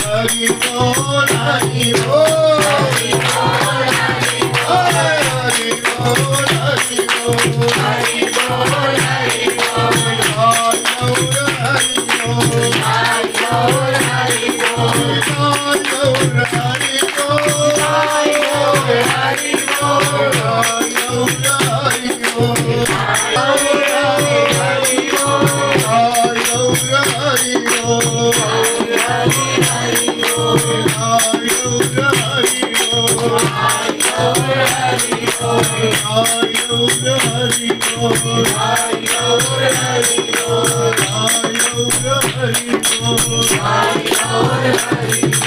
हरि बोल हरि बोल हरि बोल हरि बोल हरि बोल हरि बोल हरि बोल हरि बोल हरि बोल हरि बोल हरि बोल हरि बोल हरि बोल Hare